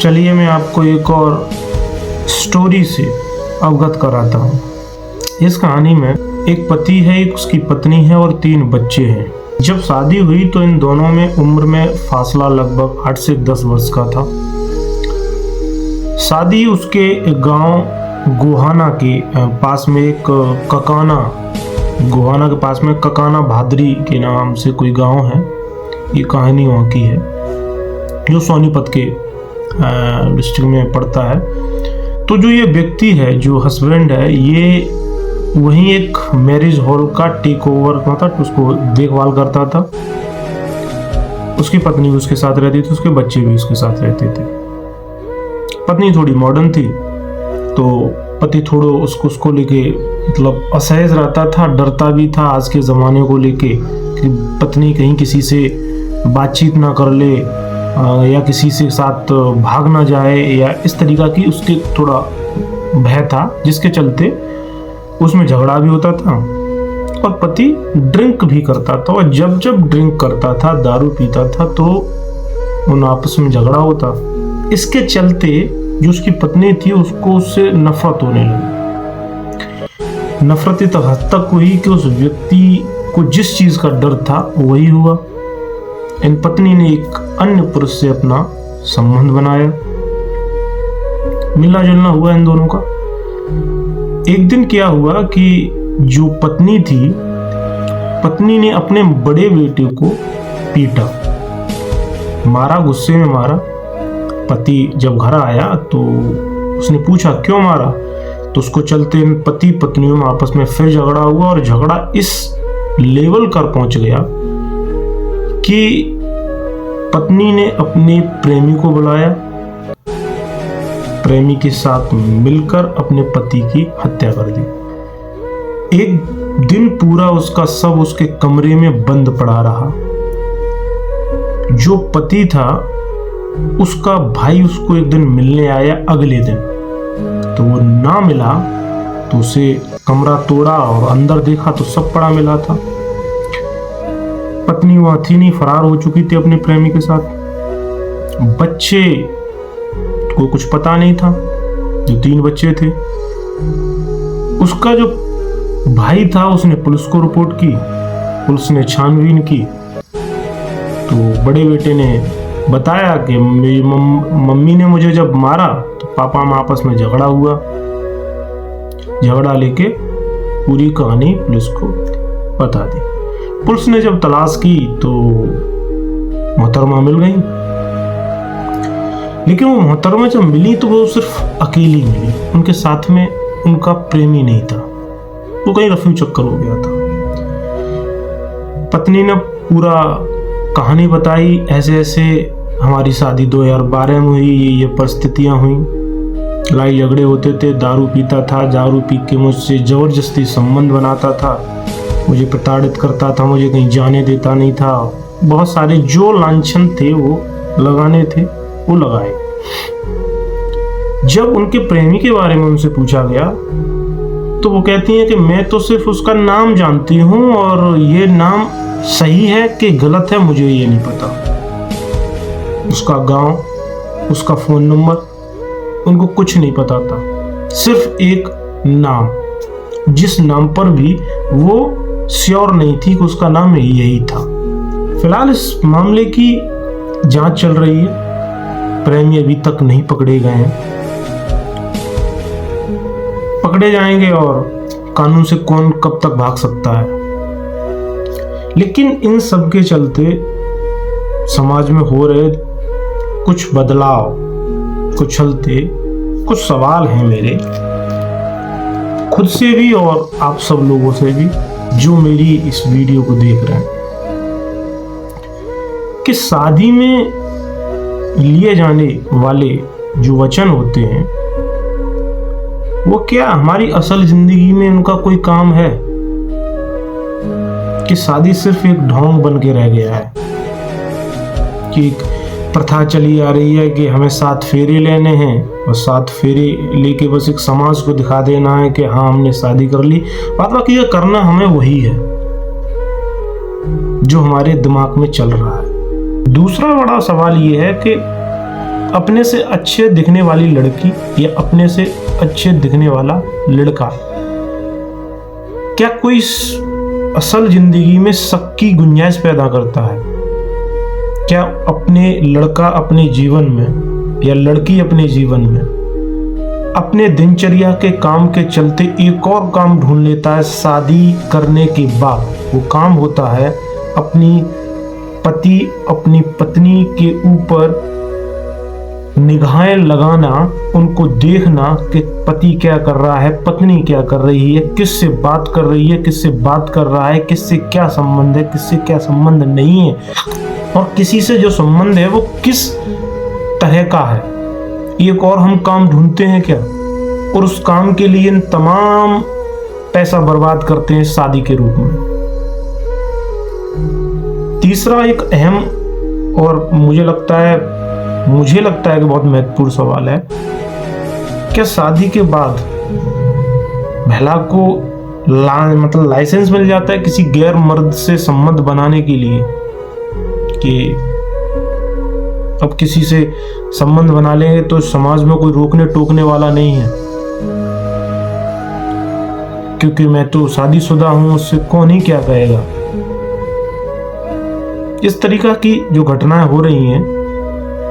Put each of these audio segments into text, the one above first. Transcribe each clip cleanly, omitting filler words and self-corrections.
चलिए मैं आपको एक और स्टोरी से अवगत कराता हूँ। इस कहानी में एक पति है, एक उसकी पत्नी है और 3 बच्चे हैं। जब शादी हुई तो इन दोनों में उम्र में फासला लगभग 8 से 10 वर्ष का था। शादी उसके गांव गोहाना के पास में एक गोहाना के पास में ककाना भादरी के नाम से कोई गांव है। ये कहानी वहाँ की है जो सोनीपत के डिस्ट्रिक्ट में पड़ता है। तो जो ये व्यक्ति है, जो हस्बैंड है, ये वहीं एक मैरिज हॉल का टेक ओवर मतलब उसको देखभाल करता था। उसकी पत्नी भी उसके साथ रहती थी, उसके बच्चे भी उसके साथ रहते थे। पत्नी थोड़ी मॉडर्न थी तो पति थोड़ा उसको लेके मतलब असहज रहता था, डरता भी था आज के ज़माने को लेके कि पत्नी कहीं किसी से बातचीत ना कर ले या किसी से साथ भाग ना जाए या इस तरीका की उसके थोड़ा भय था, जिसके चलते उसमें झगड़ा भी होता था और पति ड्रिंक भी करता था। और जब जब ड्रिंक करता था, दारू पीता था, तो उन आपस में झगड़ा होता। इसके चलते जो उसकी पत्नी थी उसको उससे नफरत होने लगी। नफरत इस हद तक हुई कि उस व्यक्ति को जिस चीज का डर था वही हुआ। इन पत्नी ने एक अन्य पुरुष से अपना संबंध बनाया, मिलना जुलना हुआ इन दोनों का। एक दिन क्या हुआ कि जो पत्नी थी, पत्नी ने अपने बड़े बेटे को पीटा, मारा, गुस्से में मारा। पति जब घर आया तो उसने पूछा क्यों मारा, तो उसको चलते पति पत्नियों में आपस में फिर झगड़ा हुआ और झगड़ा इस लेवल कर पहुंच गया कि पत्नी ने अपने प्रेमी को बुलाया, प्रेमी के साथ मिलकर अपने पति की हत्या कर दी। एक दिन पूरा उसका शव उसके कमरे में बंद पड़ा रहा। जो पति था उसका भाई उसको एक दिन मिलने आया अगले दिन, तो वो ना मिला तो उसे कमरा तोड़ा और अंदर देखा तो सब पड़ा मिला था। पत्नी वहां थी नहीं, फरार हो चुकी थी अपने प्रेमी के साथ। बच्चे को कुछ पता नहीं था, जो 3 बच्चे थे। उसका जो भाई था उसने पुलिस को रिपोर्ट की, पुलिस ने छानबीन की तो बड़े बेटे ने बताया कि मेरी मम्मी ने मुझे जब मारा तो पापा में आपस में झगड़ा हुआ। झगड़ा लेके पूरी कहानी पुलिस को बता दी। पुलिस ने जब तलाश की तो मोहतरमा मिल गई, लेकिन वो मोहतरमा जब मिली तो वो सिर्फ अकेली मिली, उनके साथ में उनका प्रेमी नहीं था। वो कहीं रफू चक्कर हो गया था। पत्नी ने पूरा कहानी बताई, ऐसे ऐसे हमारी शादी 2012 में हुई, ये परिस्थितियां हुई, लड़ाई झगड़े होते थे, दारू पीता था, दारू पी के मुझसे जबरदस्ती संबंध बनाता था, मुझे प्रताड़ित करता था, मुझे कहीं जाने देता नहीं था। बहुत सारे जो लांछन थे वो लगाने थे वो लगाए। जब उनके प्रेमी के बारे में उनसे पूछा गया तो वो कहती हैं कि मैं तो सिर्फ उसका नाम जानती हूँ और ये नाम सही है कि गलत है मुझे ये नहीं पता। उसका गांव, उसका फोन नंबर, उनको कुछ नहीं पता था। सिर्फ एक नाम, जिस नाम पर भी वो श्योर नहीं थी कि उसका नाम यही था। फिलहाल इस मामले की जांच चल रही है। प्रेमी अभी तक नहीं पकड़े गए हैं। पकड़े जाएंगे और कानून से कौन कब तक भाग सकता है। लेकिन इन सब के चलते समाज में हो रहे कुछ बदलाव को चलते कुछ सवाल हैं मेरे खुद से भी और आप सब लोगों से भी जो मेरी इस वीडियो को देख रहे हैं, कि शादी में लिए जाने वाले जो वचन होते हैं वो क्या हमारी असल जिंदगी में उनका कोई काम है, कि शादी सिर्फ एक ढोंग बन के रह गया है, कि एक प्रथा चली आ रही है कि हमें 7 फेरे लेने हैं और 7 फेरे लेके बस एक समाज को दिखा देना है कि हाँ हमने शादी कर ली। बाकी ये करना हमें वही है जो हमारे दिमाग में चल रहा है। दूसरा बड़ा सवाल ये है कि अपने से अच्छे दिखने वाली लड़की या अपने से अच्छे दिखने वाला लड़का क्या कोई असल जिंदगी में शक की गुंजाइश पैदा करता है? क्या अपने लड़का अपने जीवन में या लड़की अपने जीवन में अपने दिनचर्या के काम के चलते एक और काम ढूंढ लेता है शादी करने के बाद? वो काम होता है अपनी पति अपनी पत्नी के ऊपर निगाहें लगाना, उनको देखना कि पति क्या कर रहा है, पत्नी क्या कर रही है, किससे बात कर रही है, किससे बात कर रहा है, किससे क्या संबंध है, किससे क्या संबंध नहीं है, और किसी से जो संबंध है वो किस तरह का है। एक और हम काम ढूंढते हैं क्या, और उस काम के लिए तमाम पैसा बर्बाद करते हैं शादी के रूप में। तीसरा एक अहम और मुझे लगता है कि बहुत महत्वपूर्ण सवाल है, क्या शादी के बाद महिला को मतलब लाइसेंस मिल जाता है किसी गैर मर्द से संबंध बनाने के लिए कि अब किसी से संबंध बना लेंगे तो समाज में कोई रोकने टोकने वाला नहीं है, क्योंकि मैं तो शादीशुदा हूं, उससे कौन ही क्या कहेगा। इस तरीका की जो घटनाएं हो रही हैं,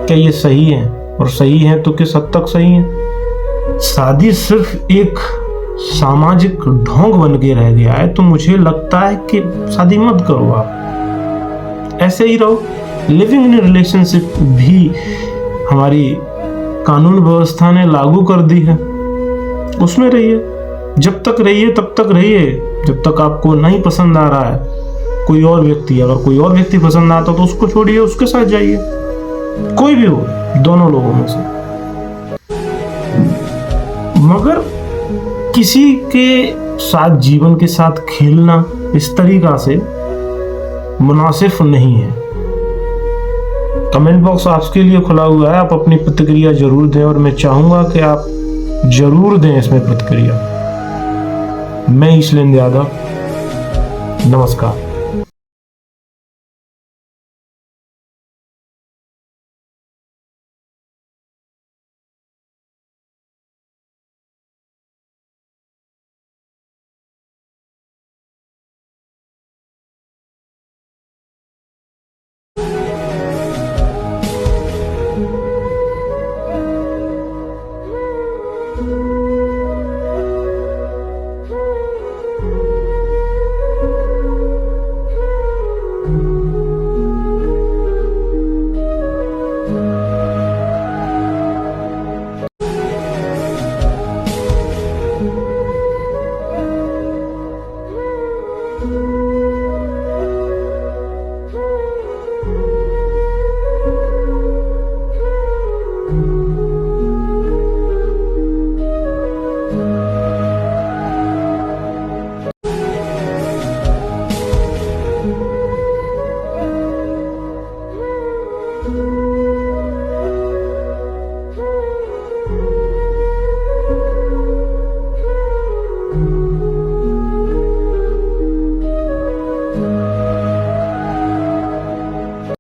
क्या ये सही है? और सही है तो किस हद तक सही है? शादी सिर्फ एक सामाजिक ढोंग बन के रह गया है, तो मुझे लगता है कि शादी मत करो, आप ऐसे ही रहो। लिविंग इन रिलेशनशिप भी हमारी कानून व्यवस्था ने लागू कर दी है, उसमें रहिए, जब तक रहिए तब तक रहिए, जब तक आपको नहीं पसंद आ रहा है कोई और व्यक्ति, अगर कोई और व्यक्ति पसंद आता तो उसको छोड़िए, उसके साथ जाइए, कोई भी हो, दोनों लोगों में से। मगर किसी के साथ जीवन के साथ खेलना इस तरीका से मुनासिब नहीं है। कमेंट बॉक्स आपके लिए खुला हुआ है, आप अपनी प्रतिक्रिया जरूर दें, और मैं चाहूंगा कि आप जरूर दें इसमें प्रतिक्रिया। मैं ईशलेंद्र यादव, नमस्कार।